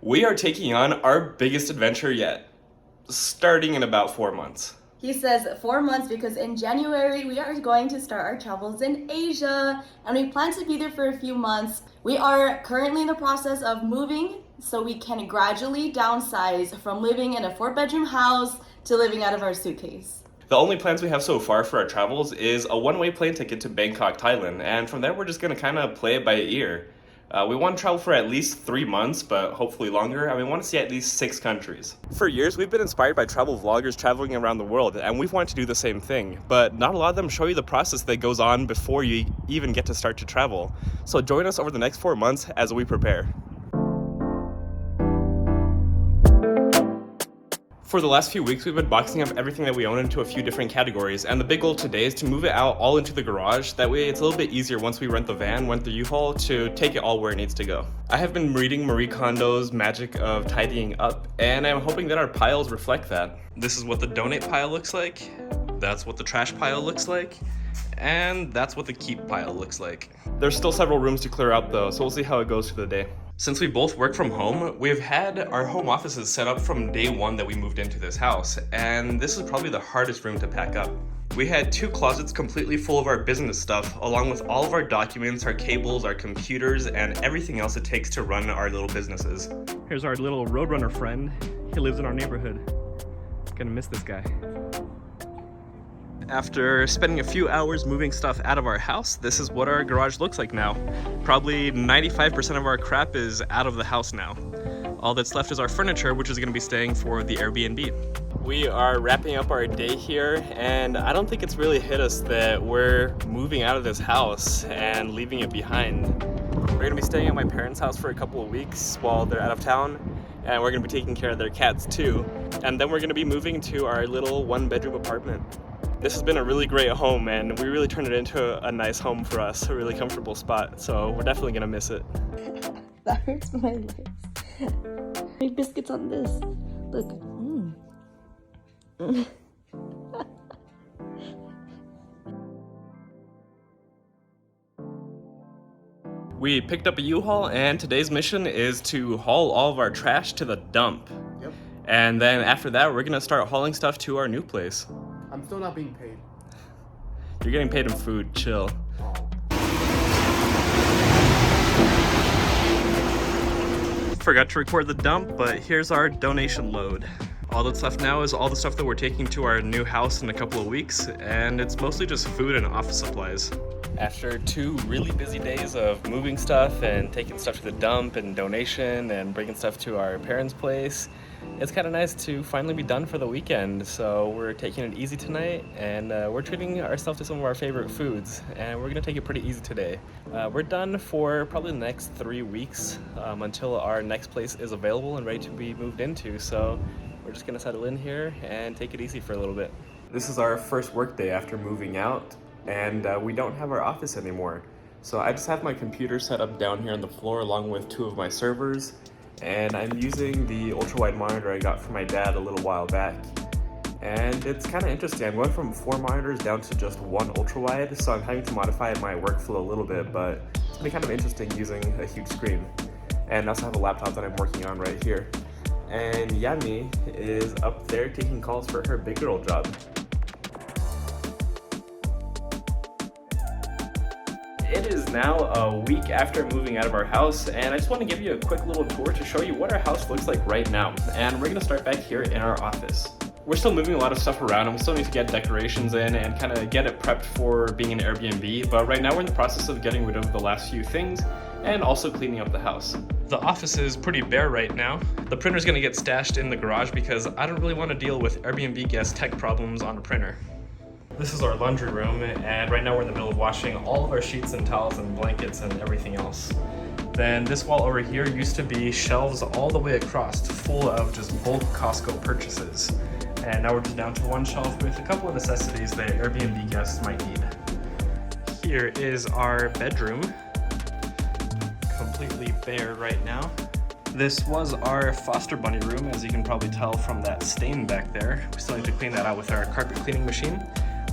We are taking on our biggest adventure yet, starting in about 4 months. He says 4 months because in January we are going to start our travels in Asia and we plan to be there for a few months. We are currently in the process of moving so we can gradually downsize from living in a 4-bedroom house to living out of our suitcase. The only plans we have so far for our travels is a one-way plane ticket to Bangkok, Thailand, and from there we're just gonna kind of play it by ear. We want to travel for at least 3 months, but hopefully longer, and we want to see at least 6 countries. For years, we've been inspired by travel vloggers traveling around the world, and we've wanted to do the same thing, but not a lot of them show you the process that goes on before you even get to start to travel. So join us over the next 4 months as we prepare. For the last few weeks, we've been boxing up everything that we own into a few different categories, and the big goal today is to move it out all into the garage. That way it's a little bit easier once we rent the van, rent the U-Haul, to take it all where it needs to go. I have been reading Marie Kondo's Magic of Tidying Up, and I'm hoping that our piles reflect that. This is what the donate pile looks like, that's what the trash pile looks like, and that's what the keep pile looks like. There's still several rooms to clear out though, so we'll see how it goes for the day. Since we both work from home, we've had our home offices set up from day one that we moved into this house, and this is probably the hardest room to pack up. We had 2 closets completely full of our business stuff, along with all of our documents, our cables, our computers, and everything else it takes to run our little businesses. Here's our little Roadrunner friend. He lives in our neighborhood. Gonna miss this guy. After spending a few hours moving stuff out of our house, this is what our garage looks like now. Probably 95% of our crap is out of the house now. All that's left is our furniture, which is going to be staying for the Airbnb. We are wrapping up our day here, and I don't think it's really hit us that we're moving out of this house and leaving it behind. We're going to be staying at my parents' house for a couple of weeks while they're out of town, and we're going to be taking care of their cats too. And then we're going to be moving to our little 1-bedroom apartment. This has been a really great home, and we really turned it into a nice home for us, a really comfortable spot, so we're definitely gonna miss it. That hurts my lips. Make biscuits on this. Look. We picked up a U-Haul, and today's mission is to haul all of our trash to the dump. Yep. And then after that, we're gonna start hauling stuff to our new place. I'm still not being paid. You're getting paid in food, chill. Forgot to record the dump, but here's our donation load. All that's left now is all the stuff that we're taking to our new house in a couple of weeks, and it's mostly just food and office supplies. After 2 really busy days of moving stuff and taking stuff to the dump and donation and bringing stuff to our parents' place, it's kind of nice to finally be done for the weekend. So we're taking it easy tonight, and we're treating ourselves to some of our favorite foods, and we're gonna take it pretty easy today. We're done for probably the next 3 weeks until our next place is available and ready to be moved into. So we're just gonna settle in here and take it easy for a little bit. This is our first work day after moving out, and we don't have our office anymore. So I just have my computer set up down here on the floor along with 2 of my servers, and I'm using the ultra-wide monitor I got from my dad a little while back. And it's kind of interesting. I'm going from 4 monitors down to just 1 ultra-wide, so I'm having to modify my workflow a little bit, but it's been kind of interesting using a huge screen. And I also have a laptop that I'm working on right here. And Yami is up there taking calls for her big girl job. It is now a week after moving out of our house, and I just want to give you a quick little tour to show you what our house looks like right now. And we're going to start back here in our office. We're still moving a lot of stuff around, and we still need to get decorations in and kind of get it prepped for being an Airbnb, but right now we're in the process of getting rid of the last few things and also cleaning up the house. The office is pretty bare right now. The printer's going to get stashed in the garage because I don't really want to deal with Airbnb guest tech problems on a printer. This is our laundry room, and right now we're in the middle of washing all of our sheets and towels and blankets and everything else. Then this wall over here used to be shelves all the way across, full of just bulk Costco purchases. And now we're just down to 1 shelf with a couple of necessities that Airbnb guests might need. Here is our bedroom, completely bare right now. This was our foster bunny room, as you can probably tell from that stain back there. We still need to clean that out with our carpet cleaning machine.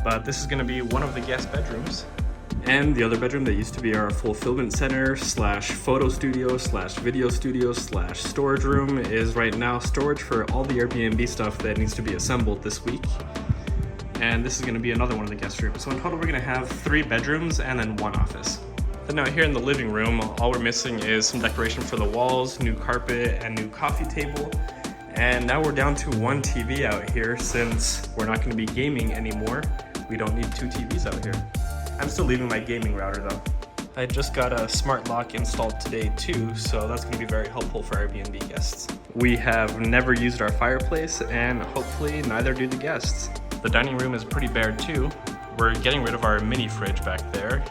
But this is going to be one of the guest bedrooms. And the other bedroom that used to be our fulfillment center slash photo studio slash video studio slash storage room is right now storage for all the Airbnb stuff that needs to be assembled this week. And this is going to be another one of the guest rooms. So in total we're going to have 3 bedrooms and then 1 office. Then now here in the living room, all we're missing is some decoration for the walls, new carpet, and new coffee table. And now we're down to 1 TV out here since we're not going to be gaming anymore. We don't need 2 TVs out here. I'm still leaving my gaming router though. I just got a smart lock installed today too, so that's going to be very helpful for Airbnb guests. We have never used our fireplace, and hopefully neither do the guests. The dining room is pretty bare too. We're getting rid of our mini fridge back there,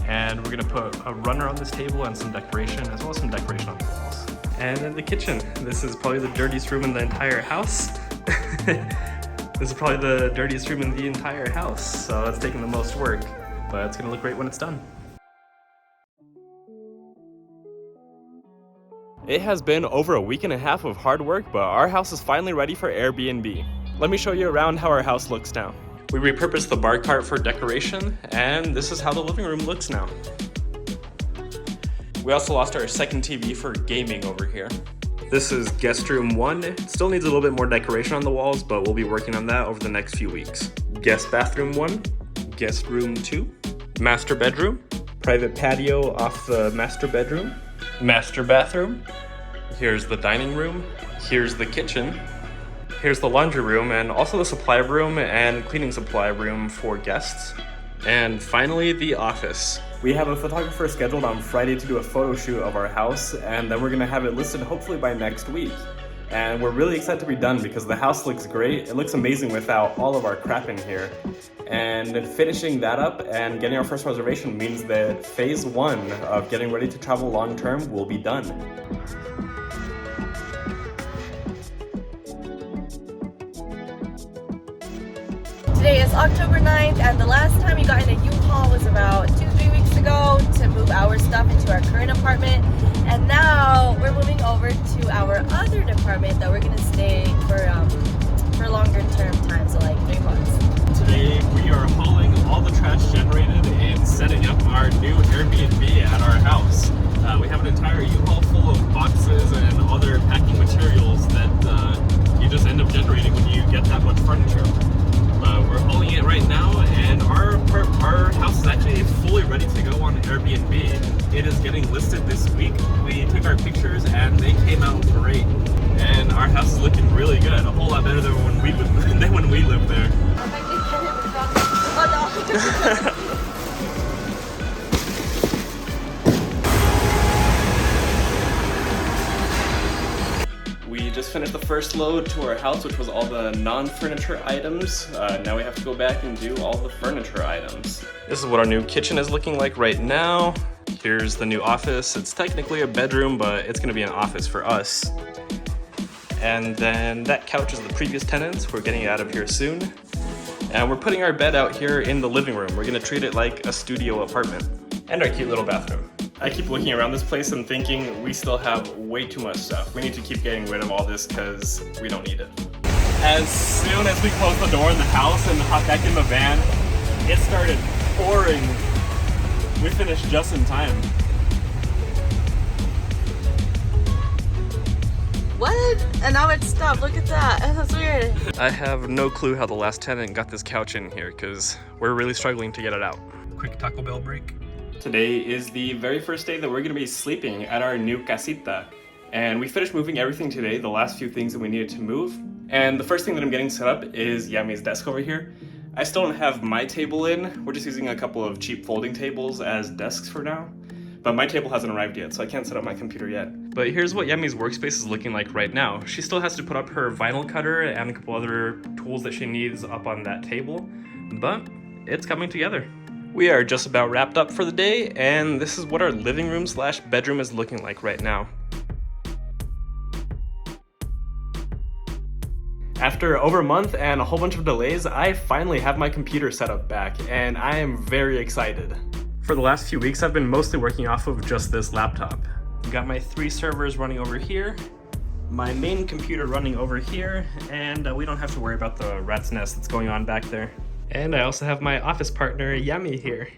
and we're going to put a runner on this table and some decoration, as well as some decoration on the walls. And then the kitchen. This is probably the dirtiest room in the entire house. This is probably the dirtiest room in the entire house, so it's taking the most work. But it's gonna look great when it's done. It has been over a week and a half of hard work, but our house is finally ready for Airbnb. Let me show you around how our house looks now. We repurposed the bar cart for decoration, and this is how the living room looks now. We also lost our second TV for gaming over here. This is guest room 1. It still needs a little bit more decoration on the walls, but we'll be working on that over the next few weeks. Guest bathroom 1, guest room 2, master bedroom, private patio off the master bedroom, master bathroom. Here's the dining room, here's the kitchen, here's the laundry room, and also the supply room and cleaning supply room for guests. And finally, the office. We have a photographer scheduled on Friday to do a photo shoot of our house, and then we're gonna have it listed hopefully by next week. And we're really excited to be done because the house looks great. It looks amazing without all of our crap in here. And finishing that up and getting our first reservation means that phase 1 of getting ready to travel long term will be done. Today is October 9th, and the last time we got in a U-Haul was about 2-3 weeks ago to move our stuff into our current apartment. And now we're moving over to our other apartment that we're gonna stay for longer term time, so like 3 months. Today we are hauling all the trash generated and setting up our new Airbnb at our house. We have an entire U-Haul full of boxes and other packing materials that you just end up generating when you get that much furniture. We're hauling it right now, and our house is actually fully ready to go on Airbnb. It is getting listed this week. We took our pictures and they came out great. And our house is looking really good, a whole lot better than when we lived there. We just finished the first load to our house, which was all the non-furniture items. Now we have to go back and do all the furniture items. This is what our new kitchen is looking like right now. Here's the new office. It's technically a bedroom, but it's gonna be an office for us. And then that couch is the previous tenants. We're getting it out of here soon. And we're putting our bed out here in the living room. We're gonna treat it like a studio apartment. And our cute little bathroom. I keep looking around this place and thinking we still have way too much stuff. We need to keep getting rid of all this because we don't need it. As soon as we closed the door in the house and hopped back in the van, it started pouring. We finished just in time. What? And now it's stopped. Look at that. That's weird. I have no clue how the last tenant got this couch in here because we're really struggling to get it out. Quick Taco Bell break. Today is the very first day that we're gonna be sleeping at our new casita. And we finished moving everything today, the last few things that we needed to move. And the first thing that I'm getting set up is Yami's desk over here. I still don't have my table in. We're just using a couple of cheap folding tables as desks for now. But my table hasn't arrived yet, so I can't set up my computer yet. But here's what Yami's workspace is looking like right now. She still has to put up her vinyl cutter and a couple other tools that she needs up on that table, but it's coming together. We are just about wrapped up for the day, and this is what our living room slash bedroom is looking like right now. After over a month and a whole bunch of delays, I finally have my computer set up back, and I am very excited. For the last few weeks, I've been mostly working off of just this laptop. Got my 3 servers running over here, my main computer running over here, and we don't have to worry about the rat's nest that's going on back there. And I also have my office partner, Yami, here.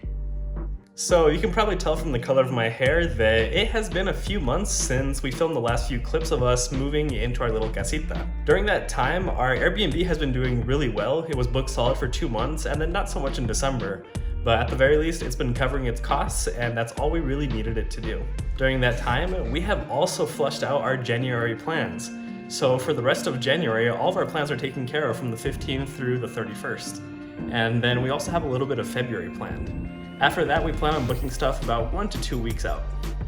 So you can probably tell from the color of my hair that it has been a few months since we filmed the last few clips of us moving into our little casita. During that time, our Airbnb has been doing really well. It was booked solid for 2 months and then not so much in December. But at the very least, it's been covering its costs, and that's all we really needed it to do. During that time, we have also flushed out our January plans. So for the rest of January, all of our plans are taken care of from the 15th through the 31st. And then we also have a little bit of February planned. After that, we plan on booking stuff about 1 to 2 weeks out.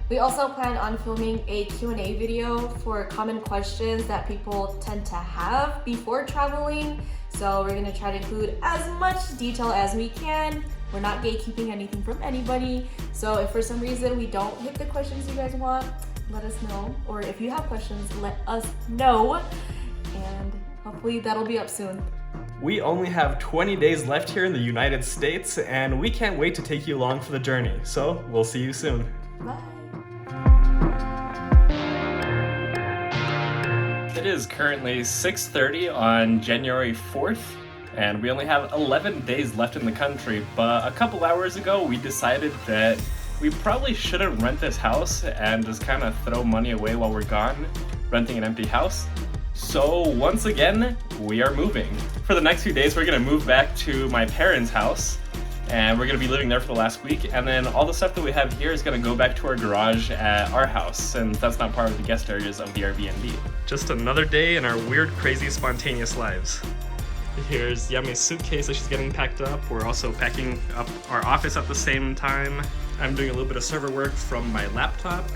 We also plan on filming a Q&A video for common questions that people tend to have before traveling. So we're gonna try to include as much detail as we can. We're not gatekeeping anything from anybody. So if for some reason we don't hit the questions you guys want, let us know. Or if you have questions, let us know. And hopefully that'll be up soon. We only have 20 days left here in the United States, and we can't wait to take you along for the journey. So we'll see you soon. Bye. It is currently 6:30 on January 4th, and we only have 11 days left in the country, but a couple hours ago we decided that we probably shouldn't rent this house and just kind of throw money away while we're gone, renting an empty house. So once again, we are moving. For the next few days, we're gonna move back to my parents' house, and we're gonna be living there for the last week, and then all the stuff that we have here is gonna go back to our garage at our house, since that's not part of the guest areas of the Airbnb. Just another day in our weird, crazy, spontaneous lives. Here's Yumi's suitcase that she's getting packed up. We're also packing up our office at the same time. I'm doing a little bit of server work from my laptop.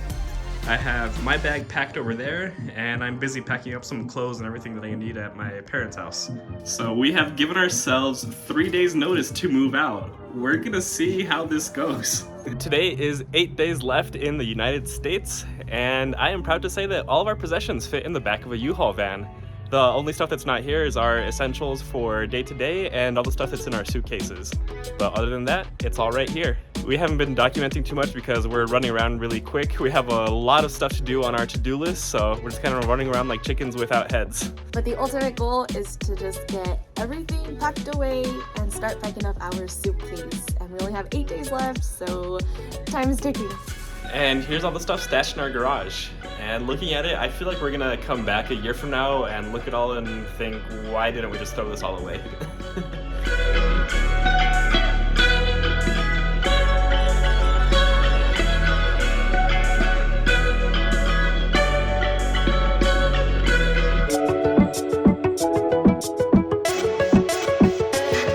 I have my bag packed over there, and I'm busy packing up some clothes and everything that I need at my parents' house. So we have given ourselves 3 days notice to move out. We're gonna see how this goes. Today is 8 days left in the United States, and I am proud to say that all of our possessions fit in the back of a U-Haul van. The only stuff that's not here is our essentials for day-to-day and all the stuff that's in our suitcases. But other than that, it's all right here. We haven't been documenting too much because we're running around really quick. We have a lot of stuff to do on our to-do list, so we're just kind of running around like chickens without heads. But the ultimate goal is to just get everything packed away and start packing up our suitcase. And we only have 8 days left, so time is ticking. And here's all the stuff stashed in our garage. And looking at it, I feel like we're gonna come back a year from now and look at all and think, why didn't we just throw this all away?